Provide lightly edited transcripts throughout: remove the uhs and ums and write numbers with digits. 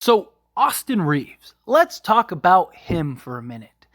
So, Austin Reaves, let's talk about him for a minute.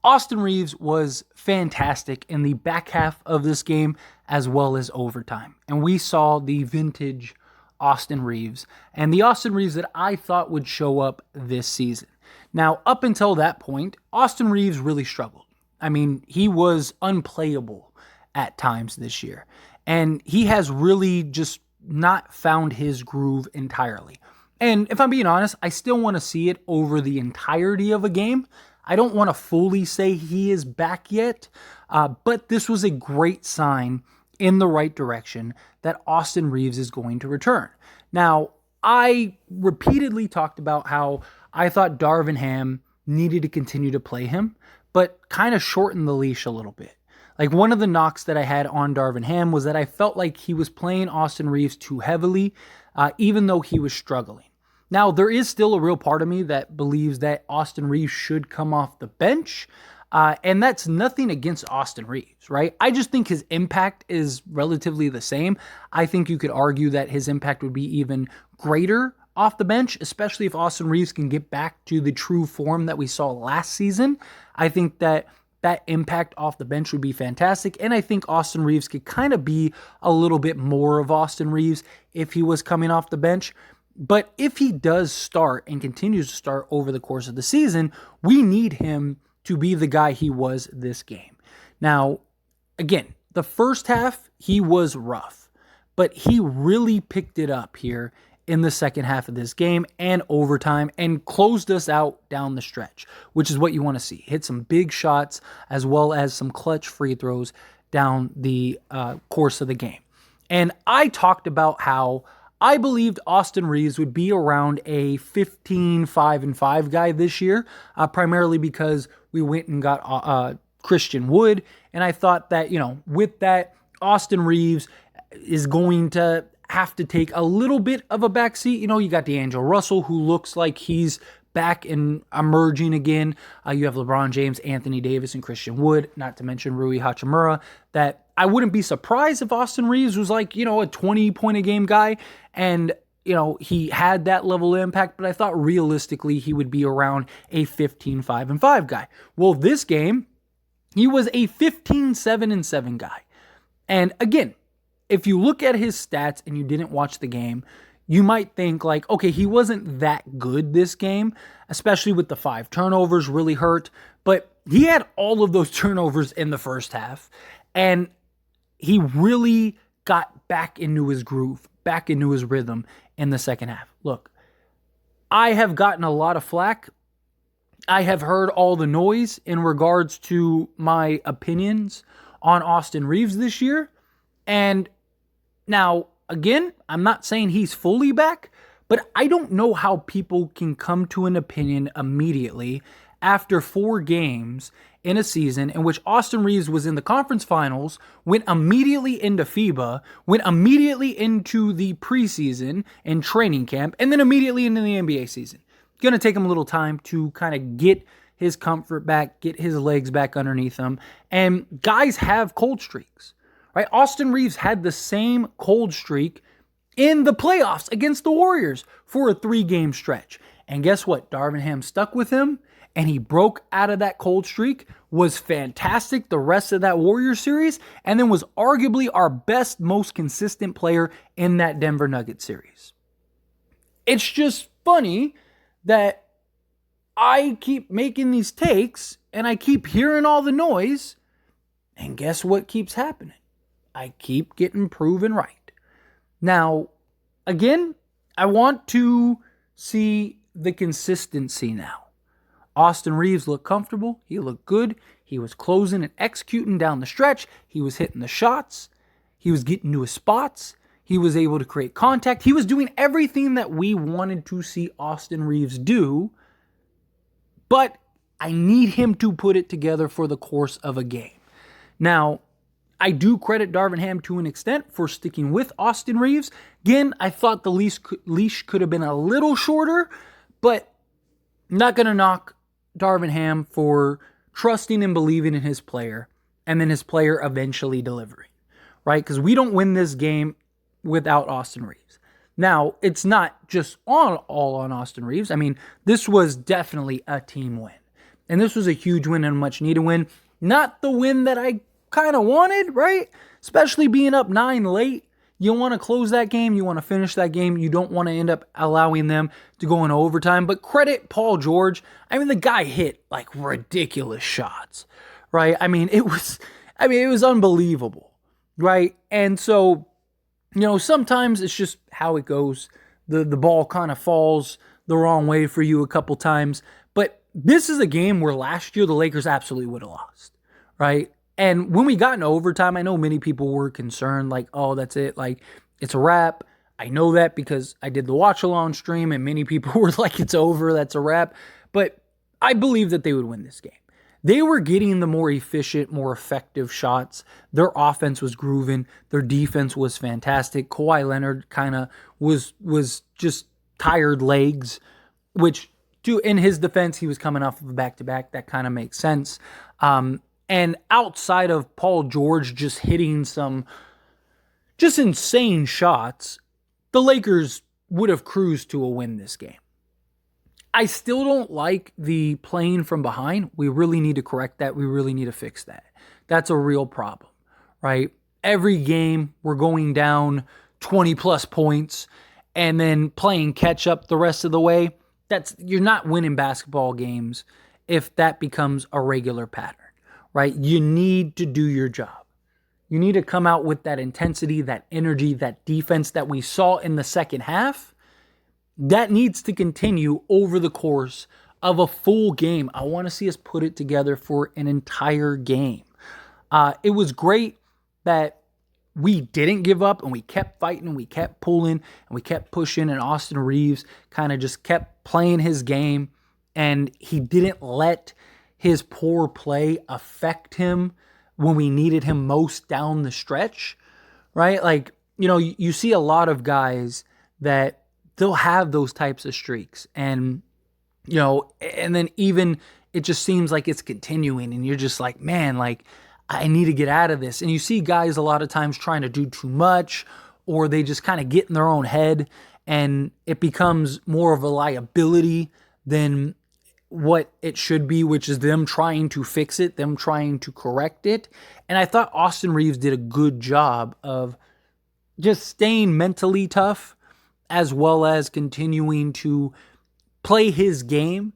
Austin Reaves was fantastic in the back half of this game as well as overtime. And we saw the vintage Austin Reaves and the Austin Reaves that I thought would show up this season. Now, up until that point, Austin Reaves really struggled. I mean, he was unplayable at times this year. And he has really just not found his groove entirely. And if I'm being honest, I still want to see it over the entirety of a game. I don't want to fully say he is back yet, but this was a great sign in the right direction that Austin Reaves is going to return. Now, I repeatedly talked about how I thought Darvin Ham needed to continue to play him, but kind of shorten the leash a little bit. Like, one of the knocks that I had on Darvin Ham was that I felt like he was playing Austin Reaves too heavily, even though he was struggling. Now, there is still a real part of me that believes that Austin Reaves should come off the bench, and that's nothing against Austin Reaves, right? I just think his impact is relatively the same. I think you could argue that his impact would be even greater off the bench, especially if Austin Reaves can get back to the true form that we saw last season. I think that impact off the bench would be fantastic, and I think Austin Reaves could kind of be a little bit more of Austin Reaves if he was coming off the bench. But if he does start and continues to start over the course of the season, we need him to be the guy he was this game. Now, again, the first half, he was rough, but he really picked it up here in the second half of this game and overtime and closed us out down the stretch, which is what you want to see. Hit some big shots as well as some clutch free throws down the course of the game. And I talked about how I believed Austin Reaves would be around a 15-5-5 guy this year, primarily because we went and got Christian Wood. And I thought that, with that, Austin Reaves is going to have to take a little bit of a backseat. You got D'Angelo Russell, who looks like he's back and emerging again. You have LeBron James, Anthony Davis, and Christian Wood, not to mention Rui Hachimura, that I wouldn't be surprised if Austin Reaves was like, a 20-point-a-game guy, and, he had that level of impact, but I thought realistically he would be around a 15-5-5 guy. Well, this game, he was a 15-7-7 guy. And again, if you look at his stats and you didn't watch the game, you might think like, okay, he wasn't that good this game, especially with the 5 turnovers really hurt, but he had all of those turnovers in the first half, and he really got back into his groove, back into his rhythm in the second half. Look, I have gotten a lot of flack. I have heard all the noise in regards to my opinions on Austin Reaves this year, and now, again, I'm not saying he's fully back, but I don't know how people can come to an opinion immediately after 4 games in a season in which Austin Reaves was in the conference finals, went immediately into FIBA, went immediately into the preseason and training camp, and then immediately into the NBA season. It's going to take him a little time to kind of get his comfort back, get his legs back underneath him, and guys have cold streaks. Right? Austin Reaves had the same cold streak in the playoffs against the Warriors for a 3-game stretch. And guess what? Darvin Ham stuck with him, and he broke out of that cold streak, was fantastic the rest of that Warriors series, and then was arguably our best, most consistent player in that Denver Nuggets series. It's just funny that I keep making these takes, and I keep hearing all the noise, and guess what keeps happening? I keep getting proven right. Now, again, I want to see the consistency now. Austin Reaves looked comfortable. He looked good. He was closing and executing down the stretch. He was hitting the shots. He was getting to his spots. He was able to create contact. He was doing everything that we wanted to see Austin Reaves do. But I need him to put it together for the course of a game. Now, I do credit Darvin Ham to an extent for sticking with Austin Reaves. Again, I thought the leash could have been a little shorter, but I'm not going to knock Darvin Ham for trusting and believing in his player, and then his player eventually delivering, right? Because we don't win this game without Austin Reaves. Now, it's not just all on Austin Reaves. I mean, this was definitely a team win. And this was a huge win and a much needed win. Not the win that I kind of wanted, right? Especially being up 9 late. You want to close that game. You want to finish that game. You don't want to end up allowing them to go into overtime. But credit Paul George. I mean, the guy hit like ridiculous shots, right? I mean, it was unbelievable, right? And so, sometimes it's just how it goes. The ball kind of falls the wrong way for you a couple times. But this is a game where last year the Lakers absolutely would have lost, right? And when we got into overtime, I know many people were concerned, like, oh, that's it. Like, it's a wrap. I know that because I did the watch-along stream, and many people were like, it's over, that's a wrap. But I believe that they would win this game. They were getting the more efficient, more effective shots. Their offense was grooving. Their defense was fantastic. Kawhi Leonard kind of was just tired legs, which, in his defense, he was coming off of a back-to-back. That kind of makes sense. And outside of Paul George just hitting some just insane shots, the Lakers would have cruised to a win this game. I still don't like the playing from behind. We really need to correct that. We really need to fix that. That's a real problem, right? Every game we're going down 20 plus points and then playing catch up the rest of the way. You're not winning basketball games if that becomes a regular pattern. Right? You need to do your job. You need to come out with that intensity, that energy, that defense that we saw in the second half. That needs to continue over the course of a full game. I want to see us put it together for an entire game. It was great that we didn't give up and we kept fighting and we kept pulling and we kept pushing, and Austin Reaves kind of just kept playing his game, and he didn't let his poor play affect him when we needed him most down the stretch, right? Like, you see a lot of guys that they'll have those types of streaks, and, and then even it just seems like it's continuing, and you're just like, man, like, I need to get out of this. And you see guys a lot of times trying to do too much, or they just kind of get in their own head, and it becomes more of a liability than what it should be, which is them trying to fix it, them trying to correct it. And I thought Austin Reaves did a good job of just staying mentally tough as well as continuing to play his game.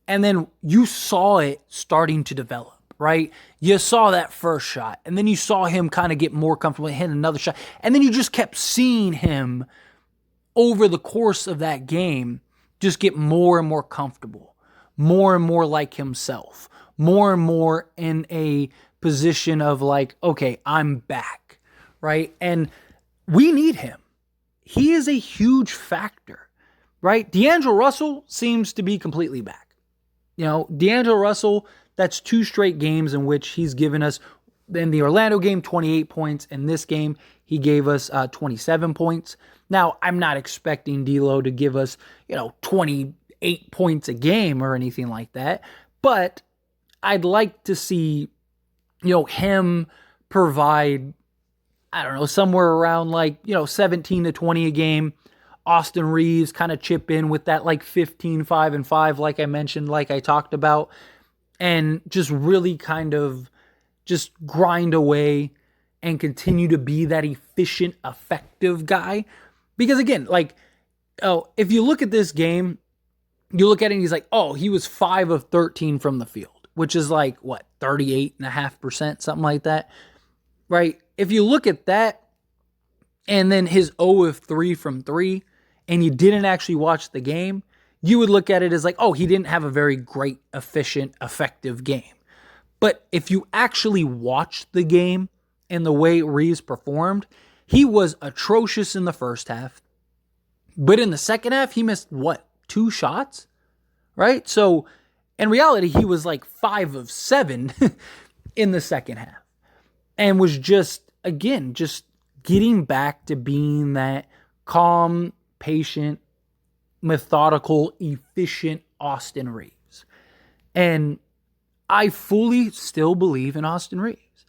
And then you saw it starting to develop, right? You saw that first shot, and then you saw him kind of get more comfortable and hit another shot. And then you just kept seeing him over the course of that game just get more and more comfortable, more and more like himself, more and more in a position of like, okay, I'm back, right? And we need him. He is a huge factor, right? D'Angelo Russell seems to be completely back. D'Angelo Russell, that's 2 straight games in which he's given us, in the Orlando game, 28 points. In this game, he gave us 27 points. Now, I'm not expecting D'Lo to give us, 28 points a game or anything like that, but I'd like to see, him provide, I don't know, somewhere around 17 to 20 a game. Austin Reaves kind of chip in with that 15, 5, and 5, like I mentioned, like I talked about, and just really kind of just grind away and continue to be that efficient, effective guy. Because again, if you look at this game, you look at it and he's like, oh, he was 5 of 13 from the field, which is 38.5%, something like that, right? If you look at that and then his 0 of 3 from 3, and you didn't actually watch the game, you would look at it as oh, he didn't have a very great, efficient, effective game. But if you actually watched the game and the way Reaves performed, he was atrocious in the first half. But in the second half, he missed 2 shots, right? So in reality, he was 5 of 7 in the second half, and was just getting back to being that calm, patient, methodical, efficient Austin Reaves. And I fully still believe in Austin Reaves.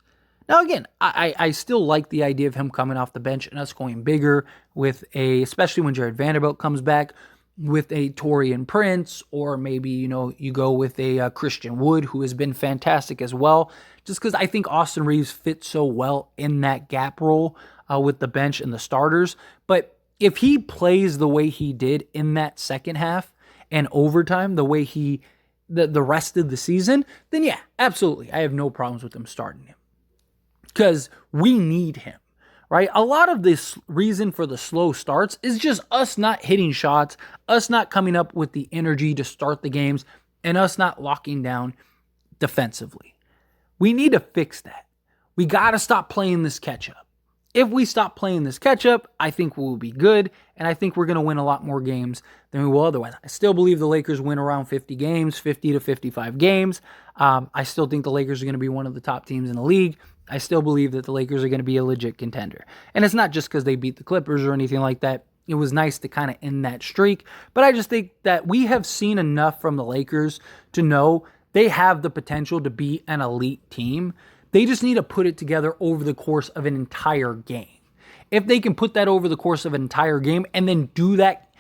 Now, again, I still like the idea of him coming off the bench and us going bigger with especially when Jared Vanderbilt comes back, with a Torian Prince, or maybe, you go with a Christian Wood, who has been fantastic as well, just because I think Austin Reaves fits so well in that gap role with the bench and the starters. But if he plays the way he did in that second half and overtime, the way the rest of the season, then yeah, absolutely. I have no problems with him starting him. Because we need him, right? A lot of this reason for the slow starts is just us not hitting shots, us not coming up with the energy to start the games, and us not locking down defensively. We need to fix that. We got to stop playing this catch-up. If we stop playing this catch-up, I think we'll be good, and I think we're going to win a lot more games than we will otherwise. I still believe the Lakers win around 50 games, 50 to 55 games. I still think the Lakers are going to be one of the top teams in the league. I still believe that the Lakers are going to be a legit contender. And it's not just because they beat the Clippers or anything like that. It was nice to kind of end that streak. But I just think that we have seen enough from the Lakers to know they have the potential to be an elite team. They just need to put it together over the course of an entire game. If they can put that over the course of an entire game and then do that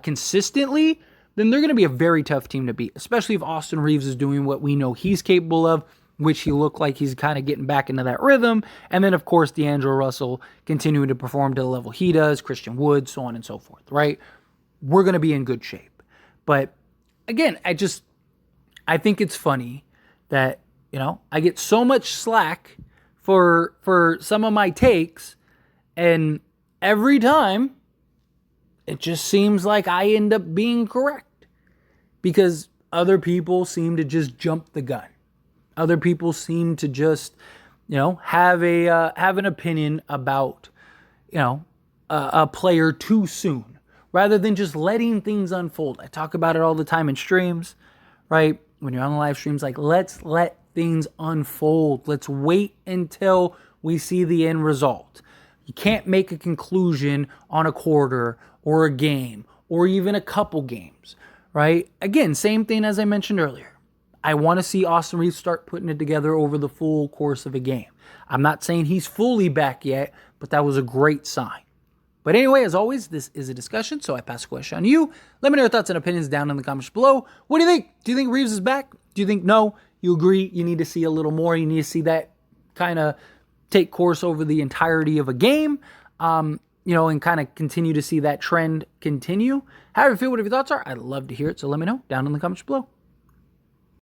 consistently, then they're going to be a very tough team to beat, especially if Austin Reaves is doing what we know he's capable of, which he looked like he's kind of getting back into that rhythm. And then, of course, D'Angelo Russell continuing to perform to the level he does, Christian Wood, so on and so forth, right? We're going to be in good shape. But again, I think it's funny that, I get so much slack for some of my takes, and every time it just seems like I end up being correct because other people seem to just jump the gun. Other people seem to just, have an opinion about, a player too soon, rather than just letting things unfold. I talk about it all the time in streams, right? When you're on the live streams, like, let's let things unfold. Let's wait until we see the end result. You can't make a conclusion on a quarter or a game or even a couple games, right? Again, same thing as I mentioned earlier. I want to see Austin Reaves start putting it together over the full course of a game. I'm not saying he's fully back yet, but that was a great sign. But anyway, as always, this is a discussion, so I pass the question on to you. Let me know your thoughts and opinions down in the comments below. What do you think? Do you think Reaves is back? Do you think no? You agree you need to see a little more? You need to see that kind of take course over the entirety of a game, and kind of continue to see that trend continue? However you feel, whatever your thoughts are, I'd love to hear it, so let me know down in the comments below.